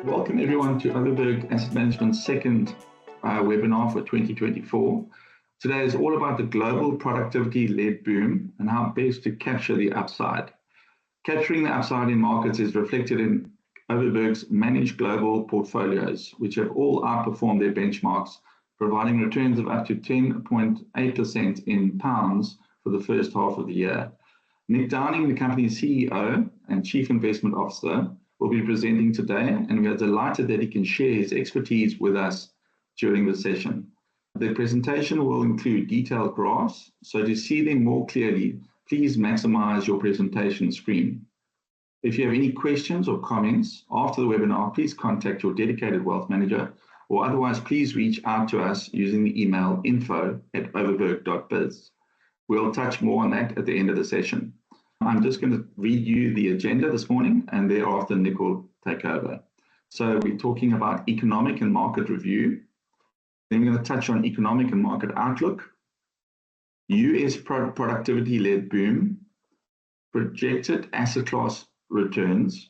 Welcome everyone to Overberg Asset Management's second webinar for 2024. Today is all about the global productivity-led boom and how best to capture the upside. Capturing the upside in markets is reflected in Overberg's managed global portfolios, which have all outperformed their benchmarks, providing returns of up to 10.8% in pounds for the first half of the year. Nick Downing, the company's CEO and Chief Investment Officer, will be presenting today, and we are delighted that he can share his expertise with us during the session. The presentation will include detailed graphs, so to see them more clearly, please maximize your presentation screen. If you have any questions or comments after the webinar, please contact your dedicated wealth manager, or otherwise please reach out to us using the email info@overberg.biz. We'll touch more on that at the end of the session. I'm just going to read you the agenda this morning, and thereafter Nick will take over. So we're talking about economic and market review. Then we're going to touch on economic and market outlook, US productivity-led boom, projected asset class returns,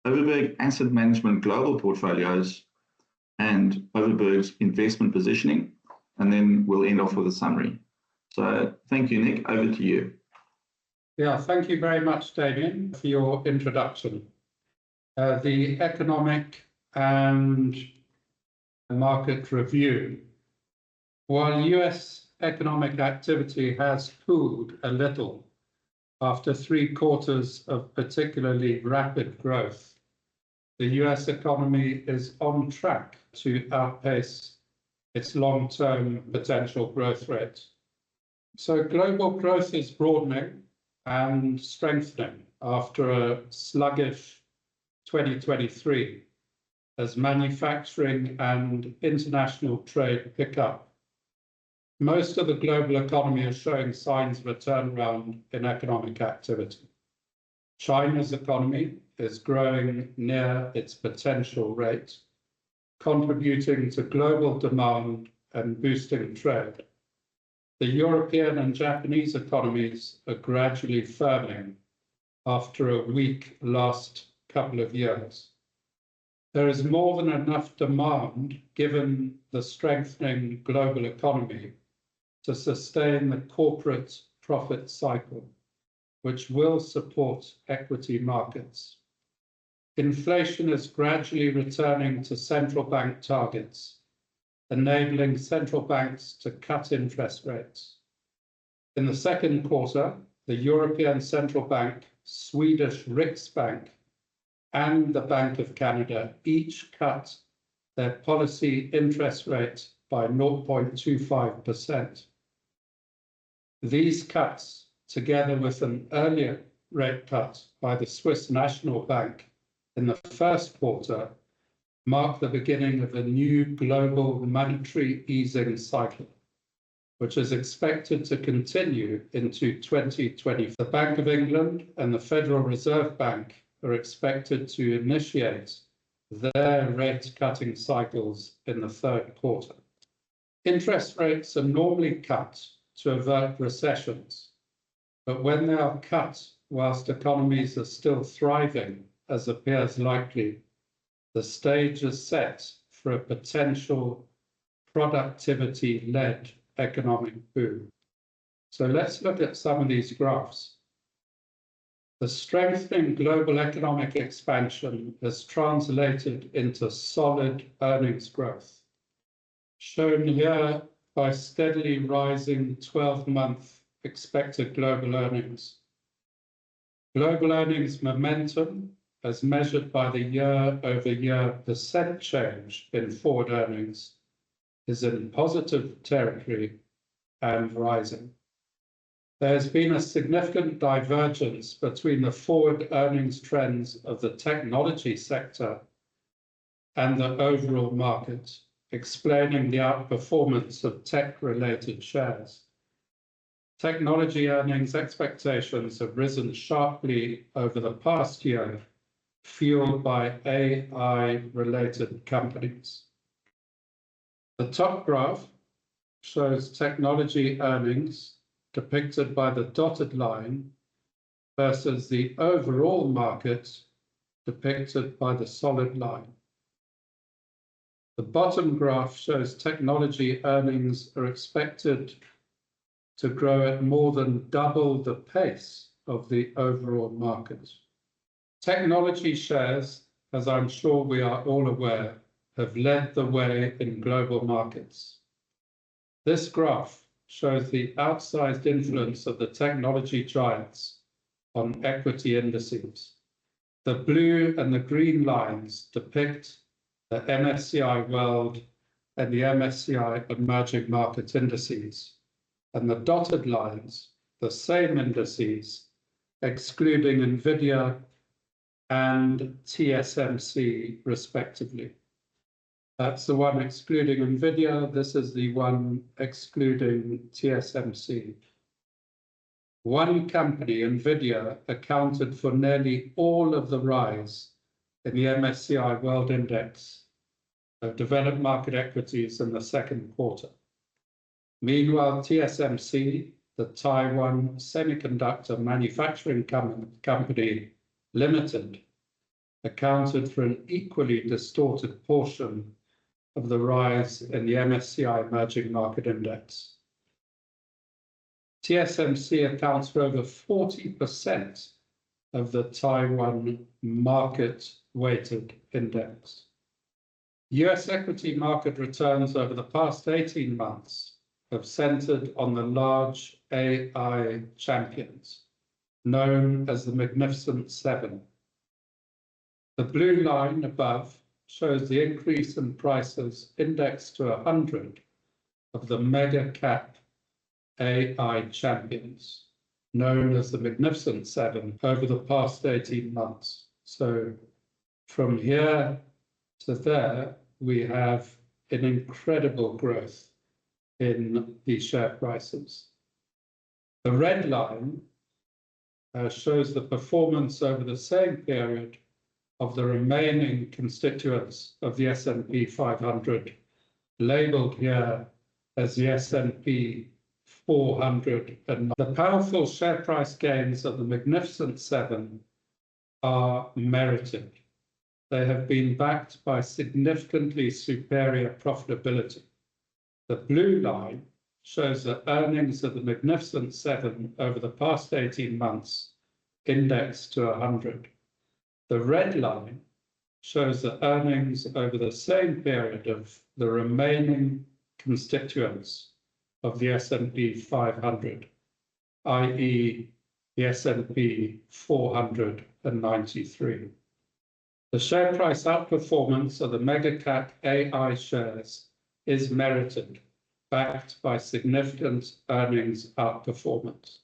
Overberg Asset Management global portfolios, and Overberg's investment positioning, and then we'll end off with a summary. So thank you, Nick. Over to you. Yeah, thank you very much, Damien, for your introduction. The economic and market review. While US economic activity has cooled a little after 3 quarters of particularly rapid growth, the US economy is on track to outpace its long-term potential growth rate. So global growth is broadening and strengthening after a sluggish 2023 as manufacturing and international trade pick up. Most of the global economy is showing signs of a turnaround in economic activity. China's economy is growing near its potential rate, contributing to global demand and boosting trade. The European and Japanese economies are gradually firming after a weak last couple of years. There is more than enough demand, given the strengthening global economy, to sustain the corporate profit cycle, which will support equity markets. Inflation is gradually returning to central bank targets, enabling central banks to cut interest rates. In the second quarter, the European Central Bank, Swedish Riksbank, and the Bank of Canada each cut their policy interest rate by 0.25%. These cuts, together with an earlier rate cut by the Swiss National Bank in the first quarter, mark the beginning of a new global monetary easing cycle, which is expected to continue into 2020. The Bank of England and the Federal Reserve Bank are expected to initiate their rate-cutting cycles in the third quarter. Interest rates are normally cut to avert recessions, but when they are cut whilst economies are still thriving, as appears likely, the stage is set for a potential productivity-led economic boom. So let's look at some of these graphs. The strengthening global economic expansion has translated into solid earnings growth, shown here by steadily rising 12-month expected global earnings. Global earnings momentum, as measured by the year-over-year percent change in forward earnings, is in positive territory and rising. There has been a significant divergence between the forward earnings trends of the technology sector and the overall market, explaining the outperformance of tech-related shares. Technology earnings expectations have risen sharply over the past year, fueled by AI-related companies. The top graph shows technology earnings depicted by the dotted line versus the overall market depicted by the solid line. The bottom graph shows technology earnings are expected to grow at more than double the pace of the overall market. Technology shares, as I'm sure we are all aware, have led the way in global markets. This graph shows the outsized influence of the technology giants on equity indices. The blue and the green lines depict the MSCI World and the MSCI Emerging Market Indices, and the dotted lines, the same indices, excluding NVIDIA and TSMC, respectively. That's the one excluding NVIDIA. This is the one excluding TSMC. One company, NVIDIA, accounted for nearly all of the rise in the MSCI World Index of developed market equities in the second quarter. Meanwhile, TSMC, the Taiwan Semiconductor Manufacturing Company Limited, accounted for an equally distorted portion of the rise in the MSCI Emerging Market Index. TSMC accounts for over 40% of the Taiwan market-weighted index. US equity market returns over the past 18 months have centered on the large AI champions, known as the Magnificent Seven. The blue line above shows the increase in prices indexed to 100 of the mega cap AI champions, known as the Magnificent Seven, over the past 18 months. So from here to there, we have an incredible growth in the share prices. The red line shows the performance over the same period of the remaining constituents of the S&P 500, labeled here as the S&P 400. And the powerful share price gains of the Magnificent Seven are merited. They have been backed by significantly superior profitability. The blue line shows the earnings of the Magnificent Seven over the past 18 months indexed to 100. The red line shows the earnings over the same period of the remaining constituents of the S&P 500, i.e. the S&P 493. The share price outperformance of the mega cap AI shares is merited, backed by significant earnings outperformance.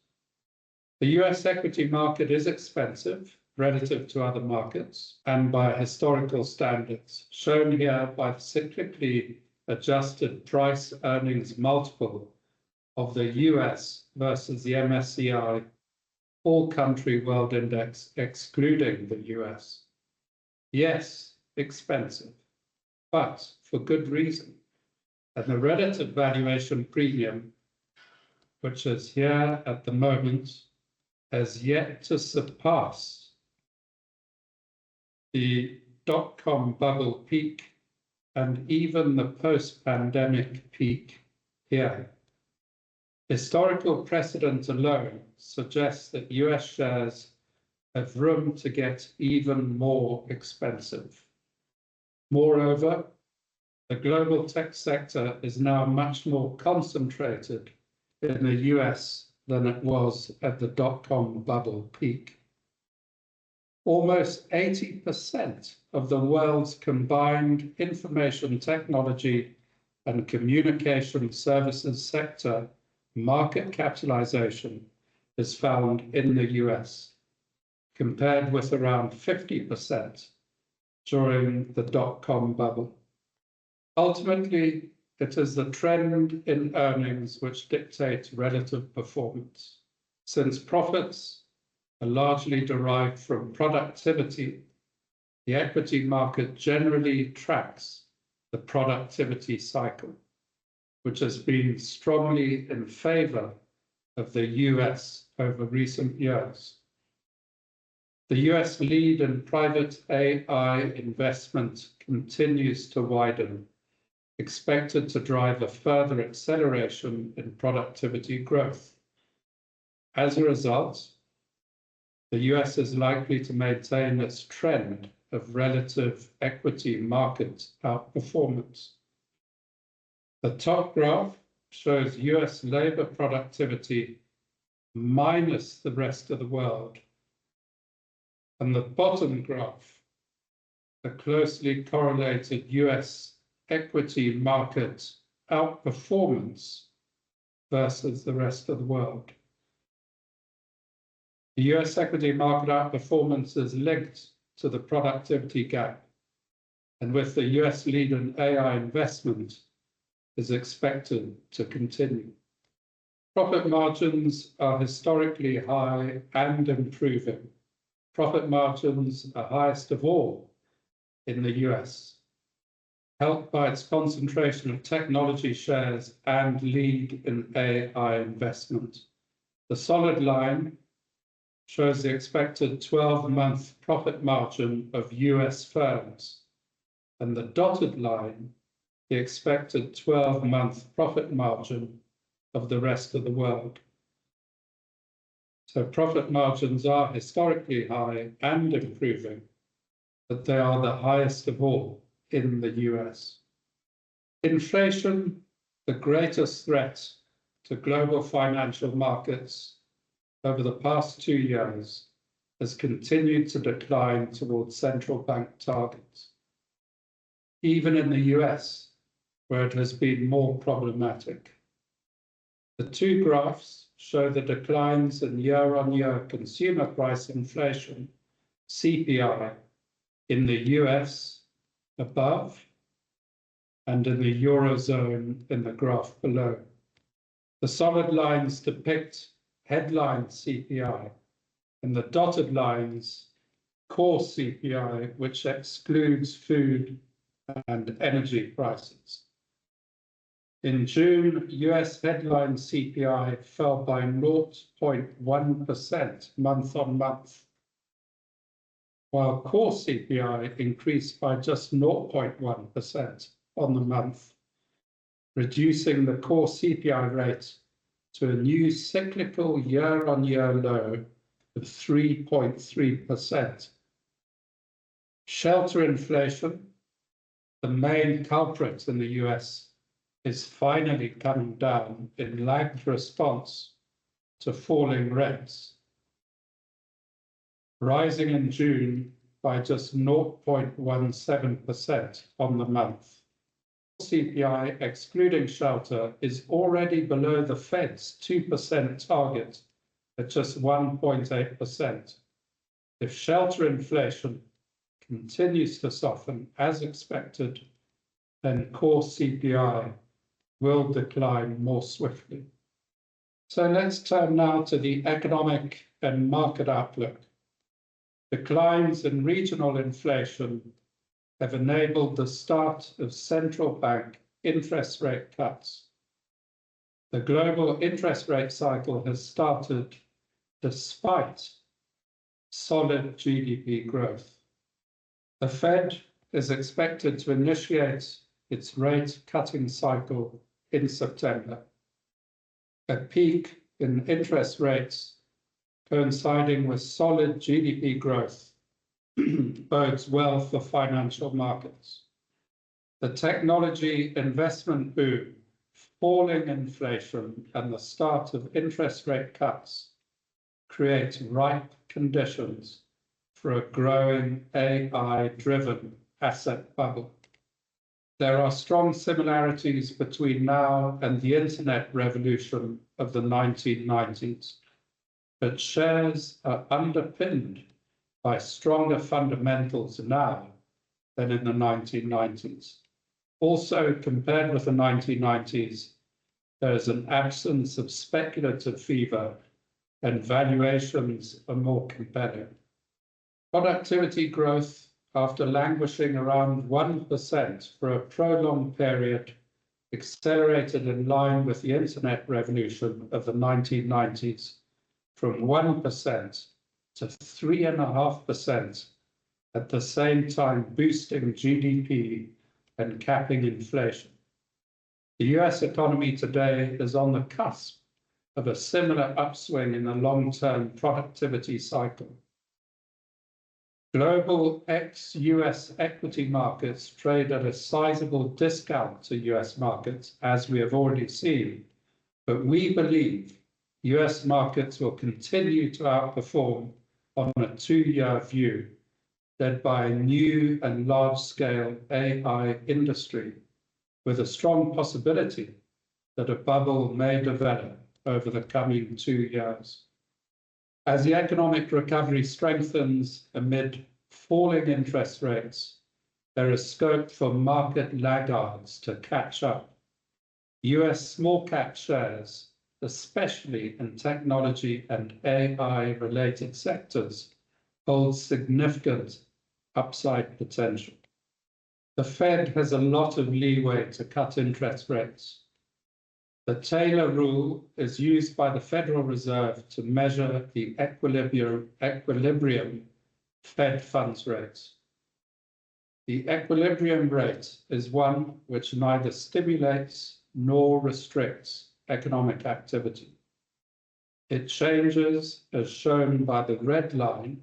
The US equity market is expensive relative to other markets and by historical standards, shown here by the cyclically adjusted price earnings multiple of the US versus the MSCI All-Country World Index, excluding the US. Yes, expensive, but for good reason. And the relative valuation premium, which is here at the moment, has yet to surpass the dot-com bubble peak and even the post-pandemic peak here. Historical precedent alone suggests that US shares have room to get even more expensive. Moreover, the global tech sector is now much more concentrated in the US than it was at the dot-com bubble peak. Almost 80% of the world's combined information technology and communication services sector market capitalization is found in the US, compared with around 50% during the dot-com bubble. Ultimately, it is the trend in earnings which dictates relative performance. Since profits are largely derived from productivity, the equity market generally tracks the productivity cycle, which has been strongly in favor of the US over recent years. The US lead in private AI investment continues to widen expected to drive a further acceleration in productivity growth. As a result, the US is likely to maintain its trend of relative equity market outperformance. The top graph shows US labor productivity minus the rest of the world, and the bottom graph, the closely correlated US equity market outperformance versus the rest of the world. The US equity market outperformance is linked to the productivity gap, and with the US lead in AI investment, is expected to continue. Profit margins are historically high and improving. Profit margins are highest of all in the US, helped by its concentration of technology shares and lead in AI investment. The solid line shows the expected 12-month profit margin of US firms, and the dotted line, the expected 12-month profit margin of the rest of the world. So profit margins are historically high and improving, but they are the highest of all in the US. Inflation, the greatest threat to global financial markets over the past 2 years, has continued to decline towards central bank targets, even in the US, where it has been more problematic. The two graphs show the declines in year-on-year consumer price inflation, CPI, in the US above and in the Eurozone in the graph below. The solid lines depict headline CPI, and the dotted lines core CPI, which excludes food and energy prices. In June, US headline CPI fell by 0.1% month on month, while core CPI increased by just 0.1% on the month, reducing the core CPI rate to a new cyclical year-on-year low of 3.3%. Shelter inflation, the main culprit in the US, is finally coming down in lagged response to falling rents, rising in June by just 0.17% on the month. CPI, excluding shelter, is already below the Fed's 2% target at just 1.8%. If shelter inflation continues to soften as expected, then core CPI will decline more swiftly. So let's turn now to the economic and market outlook. Declines in regional inflation have enabled the start of central bank interest rate cuts. The global interest rate cycle has started despite solid GDP growth. The Fed is expected to initiate its rate cutting cycle in September. A peak in interest rates coinciding with solid GDP growth bodes well for financial markets. The technology investment boom, falling inflation, and the start of interest rate cuts create ripe conditions for a growing AI-driven asset bubble. There are strong similarities between now and the internet revolution of the 1990s, but shares are underpinned by stronger fundamentals now than in the 1990s. Also, compared with the 1990s, there is an absence of speculative fever and valuations are more compelling. Productivity growth, after languishing around 1% for a prolonged period, accelerated in line with the internet revolution of the 1990s from 1% to 3.5%, at the same time boosting GDP and capping inflation. The US economy today is on the cusp of a similar upswing in the long-term productivity cycle. Global ex-US equity markets trade at a sizable discount to US markets, as we have already seen, but we believe US markets will continue to outperform on a 2-year view, led by a new and large-scale AI industry, with a strong possibility that a bubble may develop over the coming 2 years. As the economic recovery strengthens amid falling interest rates, there is scope for market laggards to catch up. US small cap shares, especially in technology and AI-related sectors, hold significant upside potential. The Fed has a lot of leeway to cut interest rates. The Taylor rule is used by the Federal Reserve to measure the equilibrium Fed funds rate. The equilibrium rate is one which neither stimulates nor restricts economic activity. It changes, as shown by the red line,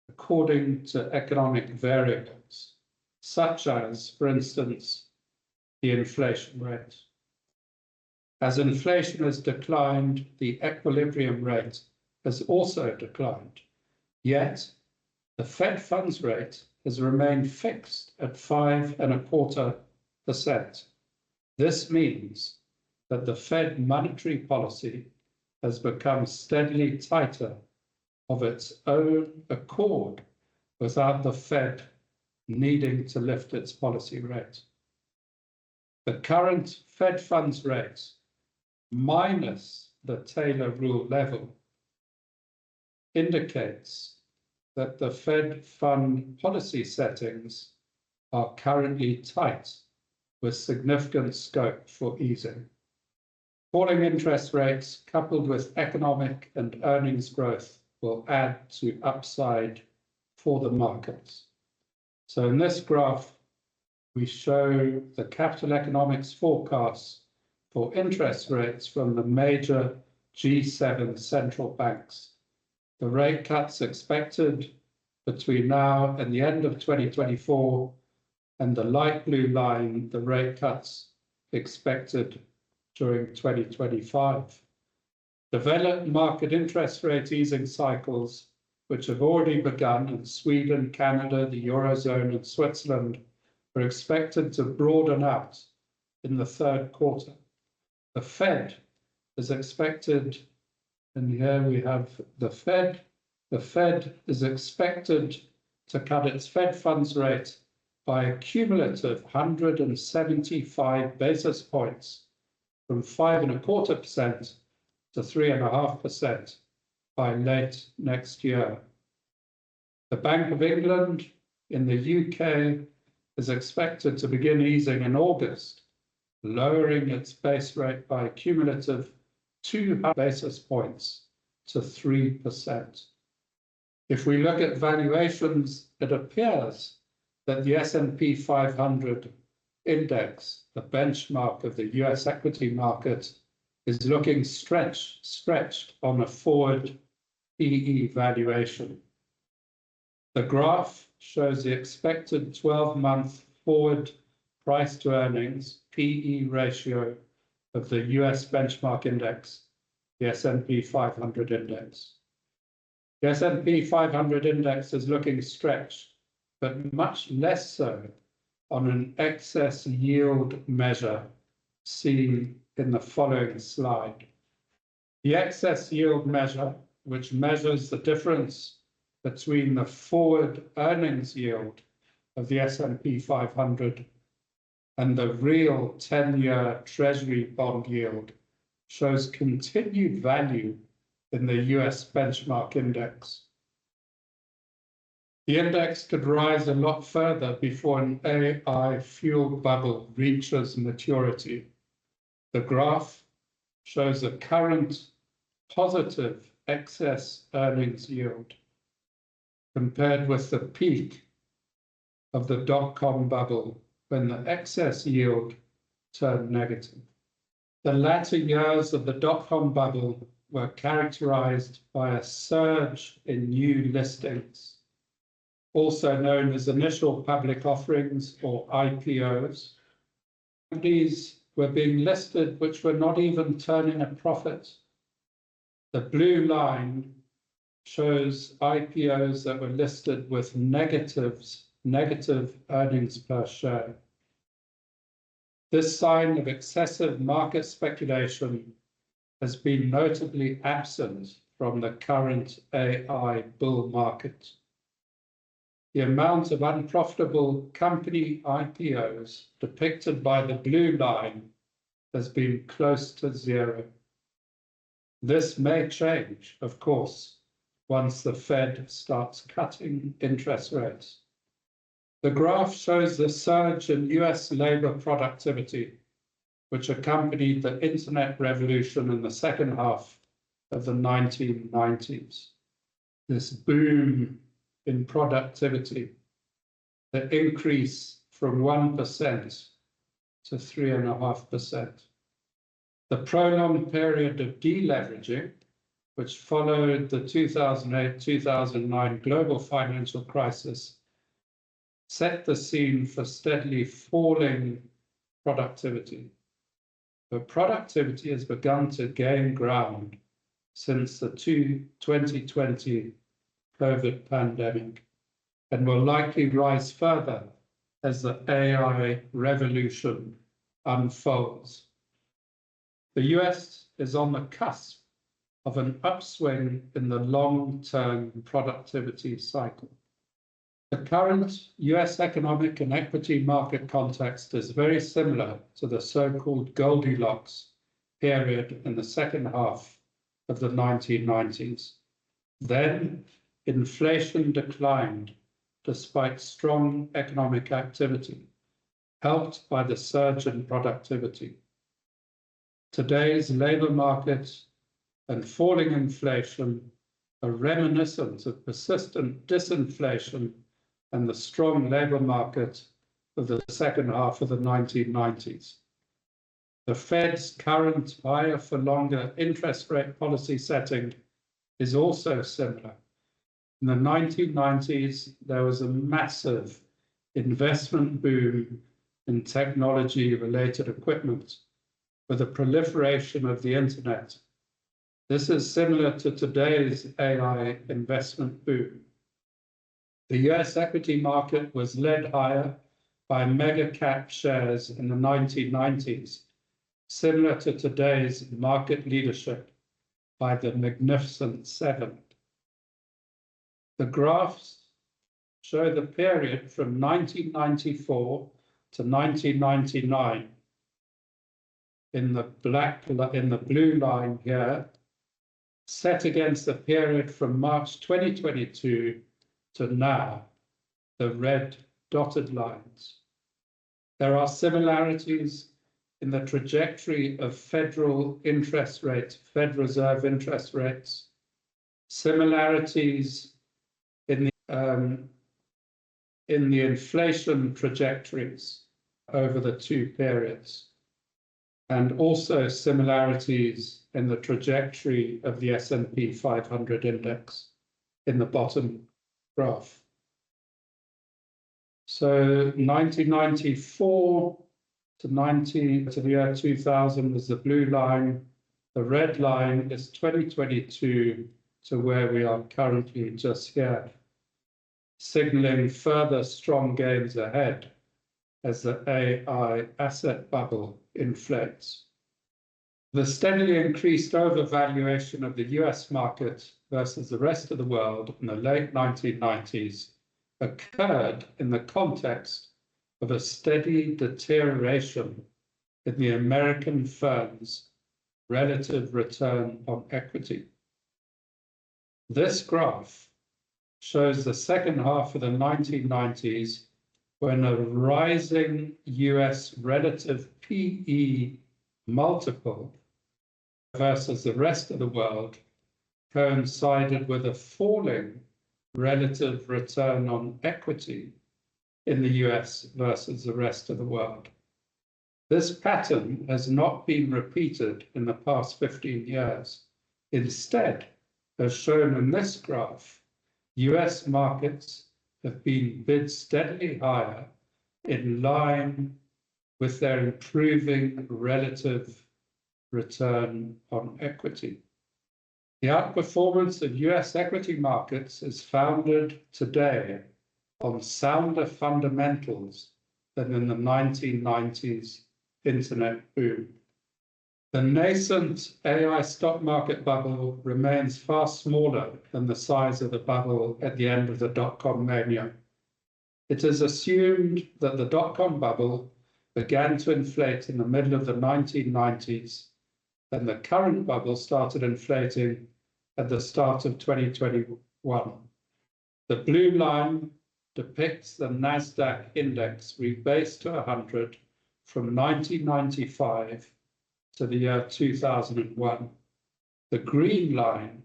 according to economic variables, such as, for instance, the inflation rate. As inflation has declined, the equilibrium rate has also declined. Yet, the Fed funds rate has remained fixed at 5.25%. This means that the Fed monetary policy has become steadily tighter of its own accord without the Fed needing to lift its policy rate. The current Fed funds rate minus the Taylor rule level indicates that the Fed fund policy settings are currently tight with significant scope for easing. Falling interest rates coupled with economic and earnings growth will add to upside for the markets. So in this graph, we show the capital economics forecasts for interest rates from the major G7 central banks. The rate cuts expected between now and the end of 2024, and the light blue line, the rate cuts expected during 2025. Developed market interest rate easing cycles, which have already begun in Sweden, Canada, the Eurozone, and Switzerland, are expected to broaden out in the third quarter. The Fed is expected, and here we have the Fed. The Fed is expected to cut its Fed funds rate by a cumulative 175 basis points from 5.25% to 3.5% by late next year. The Bank of England in the UK is expected to begin easing in August, lowering its base rate by a cumulative 200 basis points to 3%. If we look at valuations, it appears that the S&P 500 index, the benchmark of the US equity market, is looking stretched on a forward PE valuation. The graph shows the expected 12-month forward price to earnings PE ratio of the US benchmark index, the S&P 500 index. The S&P 500 index is looking stretched, but much less so on an excess yield measure seen in the following slide. The excess yield measure, which measures the difference between the forward earnings yield of the S&P 500 and the real 10-year Treasury bond yield, shows continued value in the US benchmark index. The index could rise a lot further before an AI fuel bubble reaches maturity. The graph shows the current positive excess earnings yield compared with the peak of the dot-com bubble, when the excess yield turned negative. The latter years of the dot-com bubble were characterized by a surge in new listings, also known as initial public offerings or IPOs. Companies were being listed which were not even turning a profit. The blue line shows IPOs that were listed with negative earnings per share. This sign of excessive market speculation has been notably absent from the current AI bull market. The amount of unprofitable company IPOs depicted by the blue line has been close to zero. This may change, of course, once the Fed starts cutting interest rates. The graph shows the surge in US labor productivity, which accompanied the internet revolution in the second half of the 1990s. This boom in productivity, the increase from 1% to 3.5%. The prolonged period of deleveraging, which followed the 2008-2009 global financial crisis, set the scene for steadily falling productivity. But productivity has begun to gain ground since the 2020 COVID pandemic and will likely rise further as the AI revolution unfolds. The US is on the cusp of an upswing in the long-term productivity cycle. The current US economic and equity market context is very similar to the so-called Goldilocks period in the second half of the 1990s. Then, inflation declined despite strong economic activity, helped by the surge in productivity. Today's labor market and falling inflation are reminiscent of persistent disinflation and the strong labor market of the second half of the 1990s. The Fed's current higher for longer interest rate policy setting is also similar. In the 1990s, there was a massive investment boom in technology-related equipment with the proliferation of the internet. This is similar to today's AI investment boom. The US equity market was led higher by mega cap shares in the 1990s, similar to today's market leadership by the Magnificent Seven. The graphs show the period from 1994 to 1999 in the blue line here, set against the period from March 2022 to now, the red dotted lines. There are similarities in the trajectory of federal interest rates, Fed Reserve interest rates, similarities in the inflation trajectories over the two periods, and also similarities in the trajectory of the S&P 500 index in the bottom graph. So 1994 to the year 2000 is the blue line. The red line is 2022 to where we are currently just here, signaling further strong gains ahead as the AI asset bubble inflates. The steadily increased overvaluation of the US market versus the rest of the world in the late 1990s occurred in the context of a steady deterioration in the American firm's relative return on equity. This graph shows the second half of the 1990s when a rising US relative PE multiple versus the rest of the world coincided with a falling relative return on equity in the US versus the rest of the world. This pattern has not been repeated in the past 15 years. Instead, as shown in this graph, US markets have been bid steadily higher in line with their improving relative return on equity. The outperformance of US equity markets is founded today on sounder fundamentals than in the 1990s internet boom. The nascent AI stock market bubble remains far smaller than the size of the bubble at the end of the dot-com mania. It is assumed that the dot-com bubble began to inflate in the middle of the 1990s, and the current bubble started inflating at the start of 2021. The blue line depicts the NASDAQ index rebased to 100 from 1995 to the year 2001. The green line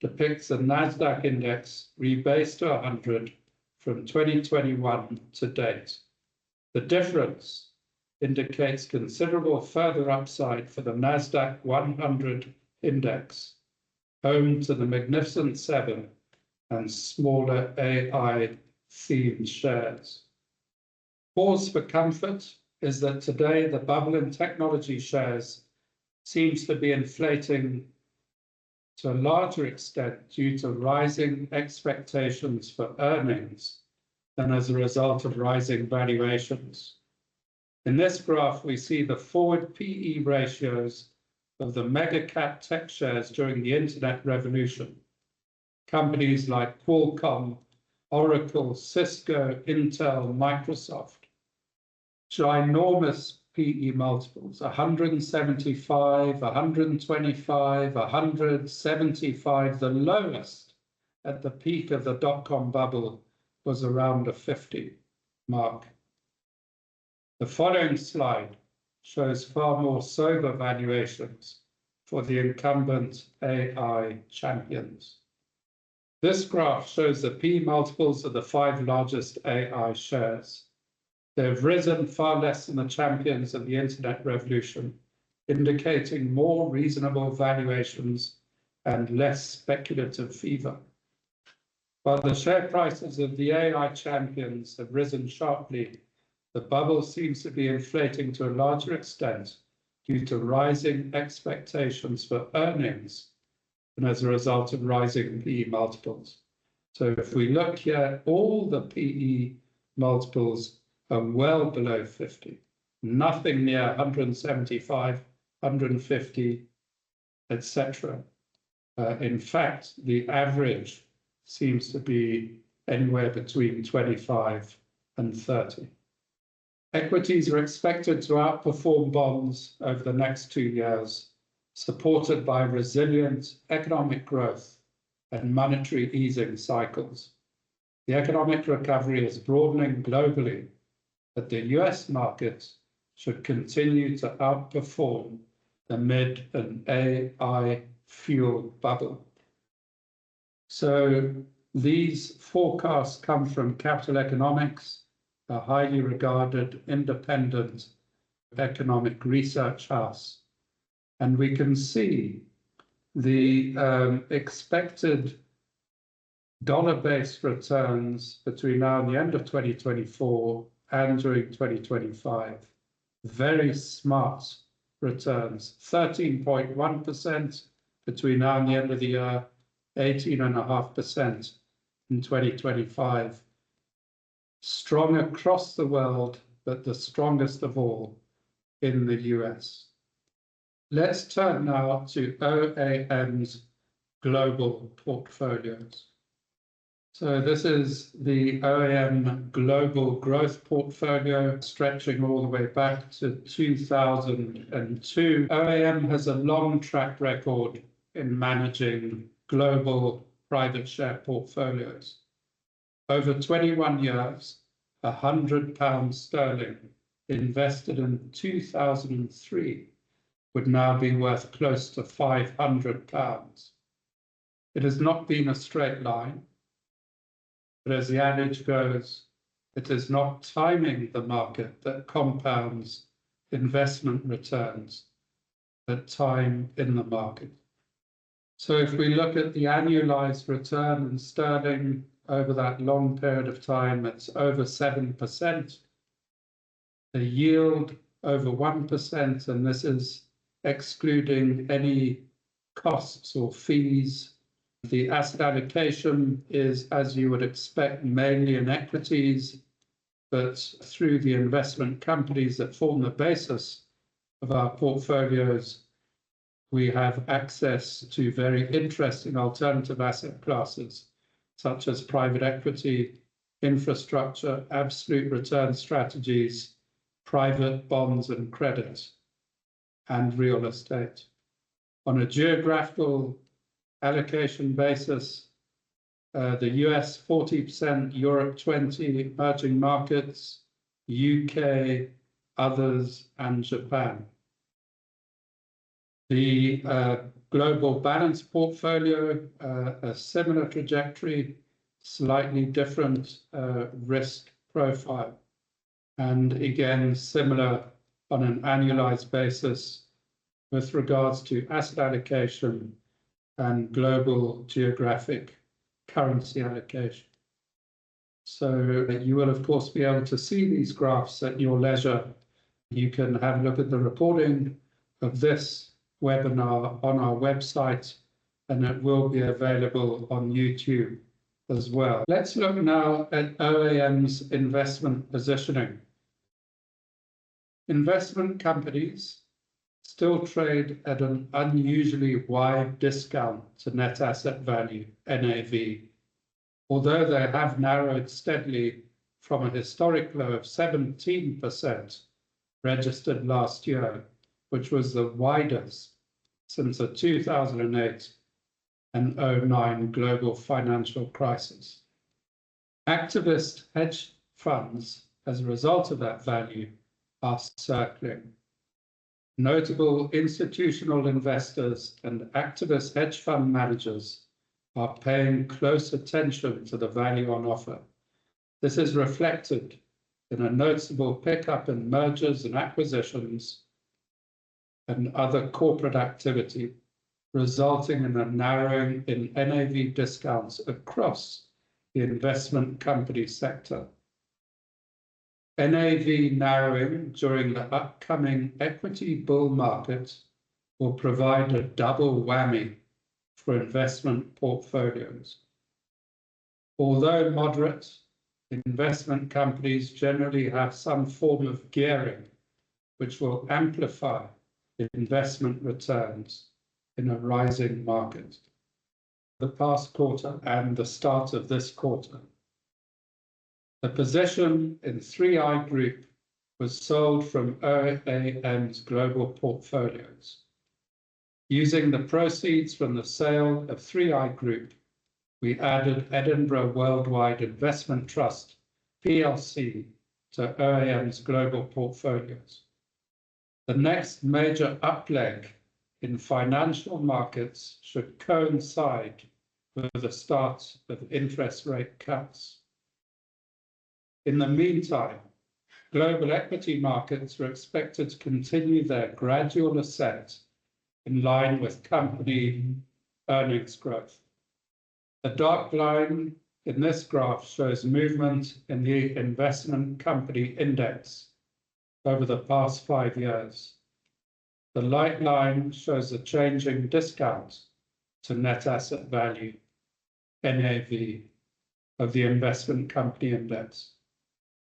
depicts the NASDAQ index rebased to 100 from 2021 to date. The difference indicates considerable further upside for the NASDAQ 100 index, home to the Magnificent Seven and smaller AI-themed shares. Cause for comfort is that today the bubble in technology shares seems to be inflating to a larger extent due to rising expectations for earnings than as a result of rising valuations. In this graph, we see the forward PE ratios of the mega cap tech shares during the internet revolution. Companies like Qualcomm, Oracle, Cisco, Intel, Microsoft, ginormous PE multiples, 175, 125, 175. The lowest at the peak of the dot-com bubble was around a 50 mark. The following slide shows far more sober valuations for the incumbent AI champions. This graph shows the PE multiples of the 5 largest AI shares. They have risen far less than the champions of the internet revolution, indicating more reasonable valuations and less speculative fever. While the share prices of the AI champions have risen sharply, the bubble seems to be inflating to a larger extent due to rising expectations for earnings and as a result of rising PE multiples. So if we look here, all the PE multiples are well below 50, nothing near 175, 150, etc. In fact, the average seems to be anywhere between 25 and 30. Equities are expected to outperform bonds over the next 2 years, supported by resilient economic growth and monetary easing cycles. The economic recovery is broadening globally, but the US market should continue to outperform the mid and AI fuel bubble. So these forecasts come from Capital Economics, a highly regarded independent economic research house. And we can see the expected dollar-based returns between now and the end of 2024 and during 2025. Very smart returns, 13.1% between now and the end of the year, 18.5% in 2025. Strong across the world, but the strongest of all in the US. Let's turn now to OAM's global portfolios. So this is the OAM Global Growth Portfolio, stretching all the way back to 2002. OAM has a long track record in managing global private share portfolios. Over 21 years, £100 invested in 2003 would now be worth close to £500. It has not been a straight line, but as the adage goes, it is not timing the market that compounds investment returns at time in the market. So if we look at the annualized return in sterling over that long period of time, it's over 7%. The yield over 1%, and this is excluding any costs or fees. The asset allocation is, as you would expect, mainly in equities, but through the investment companies that form the basis of our portfolios, we have access to very interesting alternative asset classes, such as private equity, infrastructure, absolute return strategies, private bonds and credit, and real estate. On a geographical allocation basis, the US 40%, Europe 20%, emerging markets, UK, others, and Japan. The global balanced portfolio, a similar trajectory, slightly different risk profile, and again, similar on an annualized basis with regards to asset allocation and global geographic currency allocation. So you will, of course, be able to see these graphs at your leisure. You can have a look at the recording of this webinar on our website, and it will be available on YouTube as well. Let's look now at OAM's investment positioning. Investment companies still trade at an unusually wide discount to net asset value, NAV, although they have narrowed steadily from a historic low of 17% registered last year, which was the widest since the 2008 and 2009 global financial crisis. Activist hedge funds, as a result of that value, are circling. Notable institutional investors and activist hedge fund managers are paying close attention to the value on offer. This is reflected in a noticeable pickup in mergers and acquisitions and other corporate activity, resulting in a narrowing in NAV discounts across the investment company sector. NAV narrowing during the upcoming equity bull market will provide a double whammy for investment portfolios. Although moderate, investment companies generally have some form of gearing, which will amplify investment returns in a rising market. The past quarter and the start of this quarter, the position in 3i Group was sold from OAM's global portfolios. Using the proceeds from the sale of 3i Group, we added Edinburgh Worldwide Investment Trust, PLC, to OAM's global portfolios. The next major upleg in financial markets should coincide with the start of interest rate cuts. In the meantime, global equity markets are expected to continue their gradual ascent in line with company earnings growth. The dark line in this graph shows movement in the investment company index over the past 5 years. The light line shows a changing discount to net asset value, NAV, of the investment company index.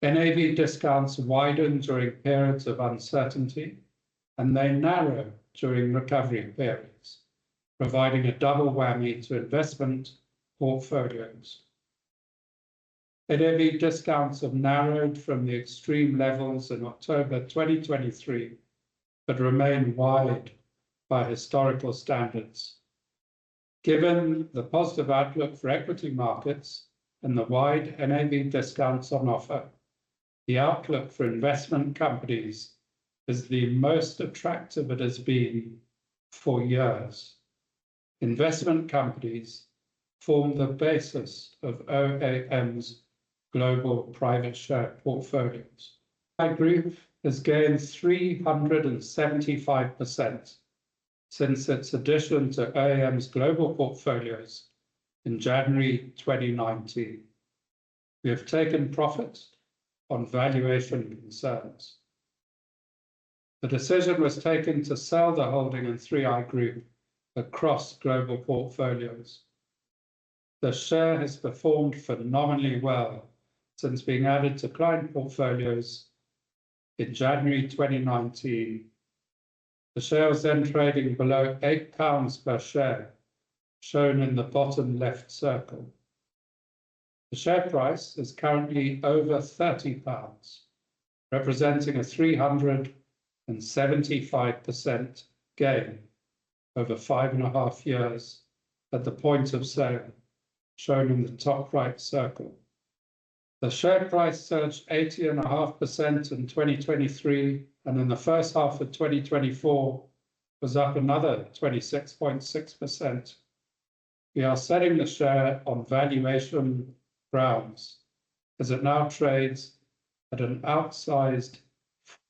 NAV discounts widen during periods of uncertainty, and they narrow during recovery periods, providing a double whammy to investment portfolios. NAV discounts have narrowed from the extreme levels in October 2023, but remain wide by historical standards. Given the positive outlook for equity markets and the wide NAV discounts on offer, the outlook for investment companies is the most attractive it has been for years. Investment companies form the basis of OAM's global private share portfolios. Group has gained 375% since its addition to OAM's global portfolios in January 2019. We have taken profit on valuation concerns. The decision was taken to sell the holding in 3i Group across global portfolios. The share has performed phenomenally well since being added to client portfolios in January 2019. The share was then trading below £8 per share, shown in the bottom left circle. The share price is currently over £30, representing a 375% gain over 5.5 years at the point of sale, shown in the top right circle. The share price surged 80.5% in 2023, and in the first half of 2024 was up another 26.6%. We are selling the share on valuation grounds, as it now trades at an outsized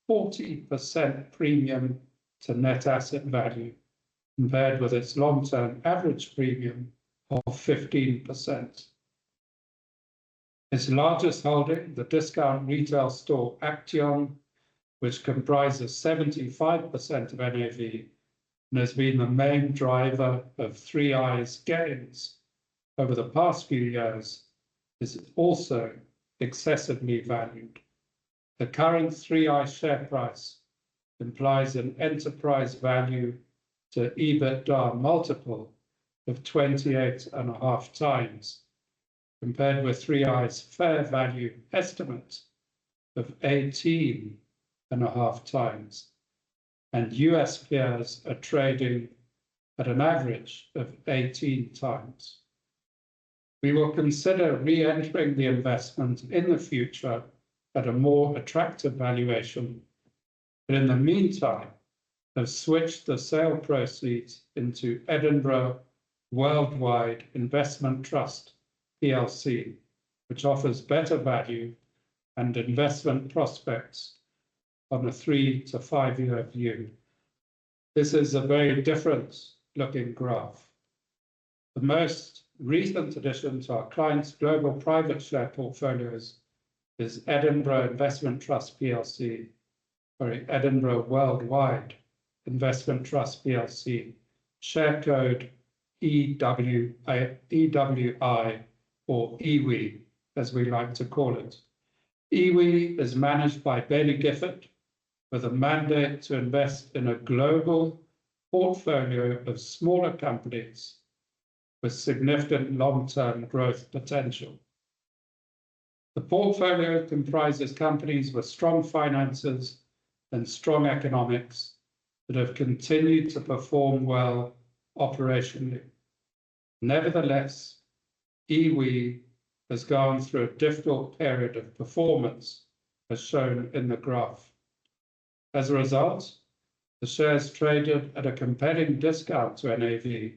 40% premium to net asset value, compared with its long-term average premium of 15%. Its largest holding, the discount retail store Action, which comprises 75% of NAV and has been the main driver of 3i's gains over the past few years, is also excessively valued. The current 3i share price implies an enterprise value to EBITDA multiple of 28.5 times, compared with 3i's fair value estimate of 18.5 times, and US peers are trading at an average of 18 times. We will consider re-entering the investment in the future at a more attractive valuation, but in the meantime, have switched the sale proceeds into Edinburgh Worldwide Investment Trust PLC, which offers better value and investment prospects on a 3 to 5 year view. This is a very different looking graph. The most recent addition to our clients' global private share portfolios is Edinburgh Investment Trust PLC, or Edinburgh Worldwide Investment Trust PLC, share code EWI or EWI, as we like to call it. EWI is managed by Baillie Gifford with a mandate to invest in a global portfolio of smaller companies with significant long-term growth potential. The portfolio comprises companies with strong finances and strong economics that have continued to perform well operationally. Nevertheless, EWI has gone through a difficult period of performance, as shown in the graph. As a result, the shares traded at a compelling discount to NAV,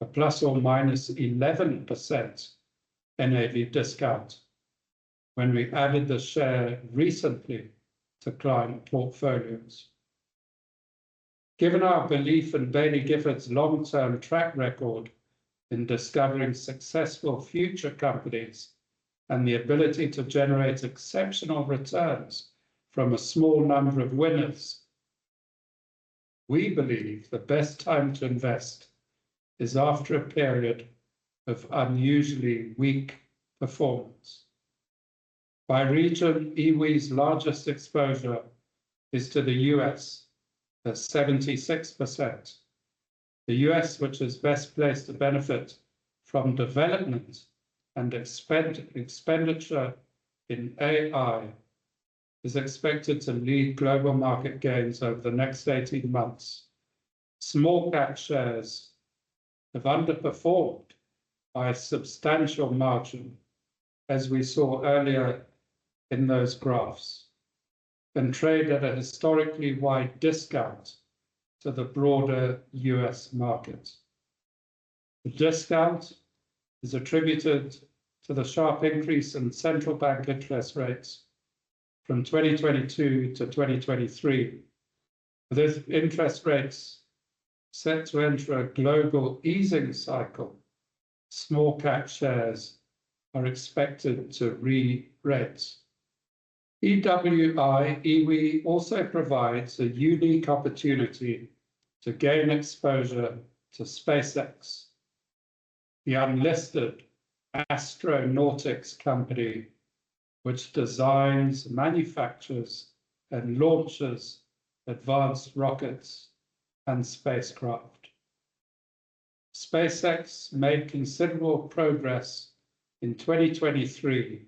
a plus or minus 11% NAV discount, when we added the share recently to client portfolios. Given our belief in Baillie Gifford's long-term track record in discovering successful future companies and the ability to generate exceptional returns from a small number of winners, we believe the best time to invest is after a period of unusually weak performance. By region, EWI's largest exposure is to the US at 76%. The US, which is best placed to benefit from development and expenditure in AI, is expected to lead global market gains over the next 18 months. Small cap shares have underperformed by a substantial margin, as we saw earlier in those graphs, and trade at a historically wide discount to the broader US market. The discount is attributed to the sharp increase in central bank interest rates from 2022 to 2023. With interest rates set to enter a global easing cycle, small cap shares are expected to re-rate. EWI also provides a unique opportunity to gain exposure to SpaceX, the unlisted astronautics company which designs, manufactures, and launches advanced rockets and spacecraft. SpaceX made considerable progress in 2023,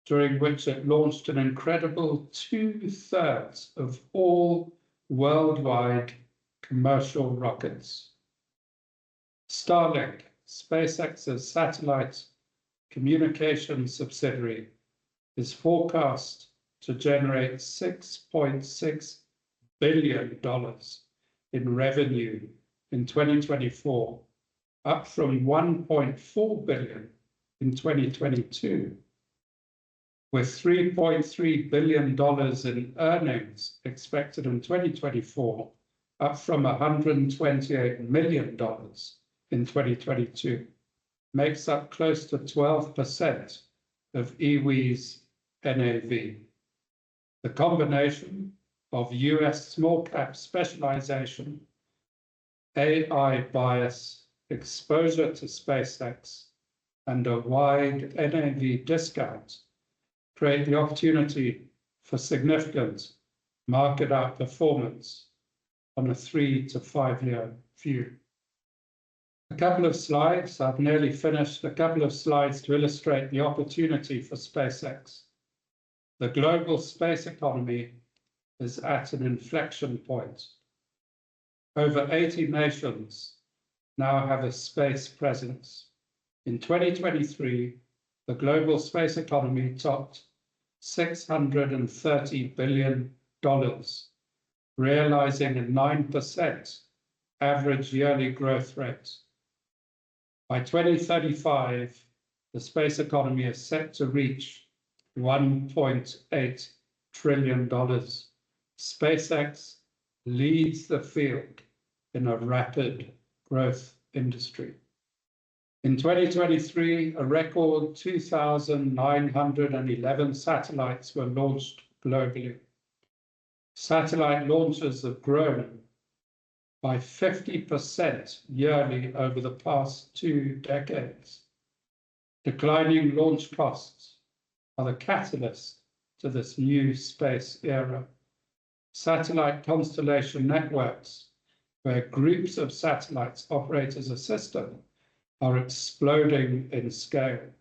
during which it launched an incredible 2/3 of all worldwide commercial rockets. Starlink, SpaceX's satellite communication subsidiary, is forecast to generate $6.6 billion in revenue in 2024, up from $1.4 billion in 2022, with $3.3 billion in earnings expected in 2024, up from $128 million in 2022, makes up close to 12% of EWI's NAV. The combination of US small cap specialization, AI bias, exposure to SpaceX, and a wide NAV discount create the opportunity for significant market outperformance on a 3 to 5 year view. A couple of slides, I've nearly finished, a couple of slides to illustrate the opportunity for SpaceX. The global space economy is at an inflection point. Over 80 nations now have a space presence. In 2023, the global space economy topped $630 billion, realizing a 9% average yearly growth rate. By 2035, the space economy is set to reach $1.8 trillion. SpaceX leads the field in a rapid growth industry. In 2023, a record 2,911 satellites were launched globally. Satellite launches have grown by 50% yearly over the past 2 decades. Declining launch costs are the catalyst to this new space era. Satellite constellation networks, where groups of satellites operate as a system, are exploding in scale.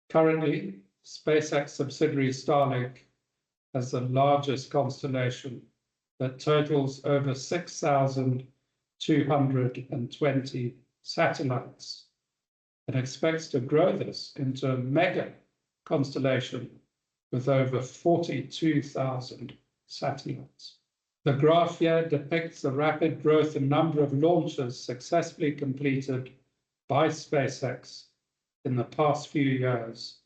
Currently, SpaceX subsidiary Starlink has the largest constellation that totals over 6,220 satellites and expects to grow this into a mega constellation with over 42,000 satellites. The graph here depicts the rapid growth in number of launches successfully completed by SpaceX in the past few years,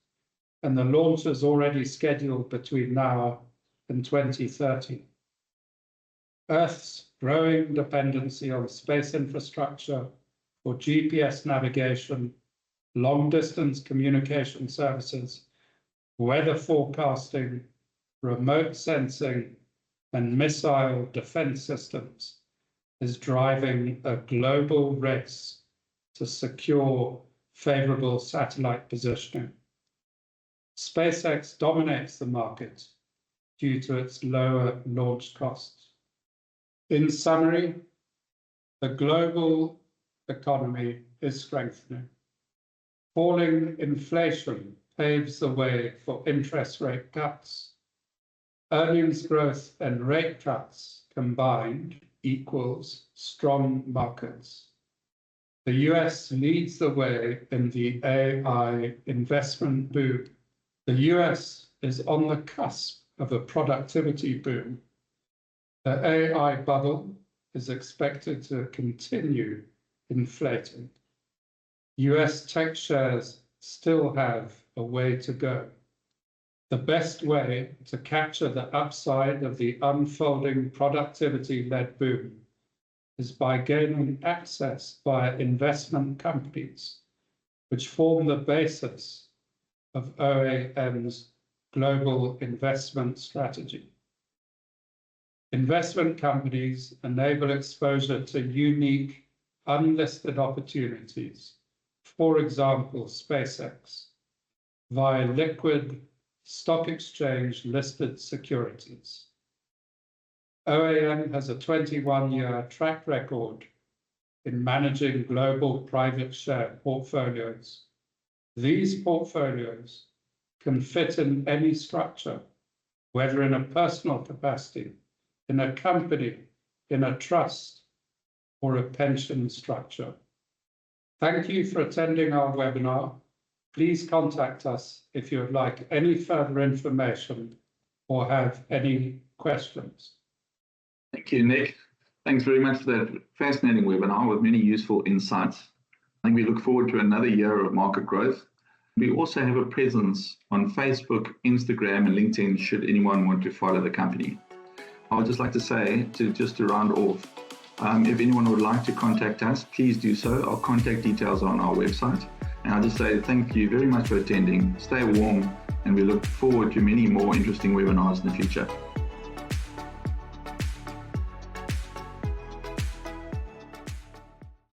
and the launches already scheduled between now and 2030. Earth's growing dependency on space infrastructure for GPS navigation, long-distance communication services, weather forecasting, remote sensing, and missile defense systems is driving a global race to secure favorable satellite positioning. SpaceX dominates the market due to its lower launch costs. In summary, the global economy is strengthening. Falling inflation paves the way for interest rate cuts. Earnings growth and rate cuts combined equals strong markets. The US leads the way in the AI investment boom. The US is on the cusp of a productivity boom. The AI bubble is expected to continue inflating. US tech shares still have a way to go. The best way to capture the upside of the unfolding productivity-led boom is by gaining access via investment companies, which form the basis of OAM's global investment strategy. Investment companies enable exposure to unique, unlisted opportunities, for example, SpaceX, via liquid stock exchange listed securities. OAM has a 21-year track record in managing global private share portfolios. These portfolios can fit in any structure, whether in a personal capacity, in a company, in a trust, or a pension structure. Thank you for attending our webinar. Please contact us if you would like any further information or have any questions. Thank you, Nick. Thanks very much for that fascinating webinar with many useful insights. I think we look forward to another year of market growth. We also have a presence on Facebook, Instagram, and LinkedIn should anyone want to follow the company. I would just like to say, just to round off, if anyone would like to contact us, please do so. Our contact details are on our website. And I'll just say thank you very much for attending. Stay warm, and we look forward to many more interesting webinars in the future.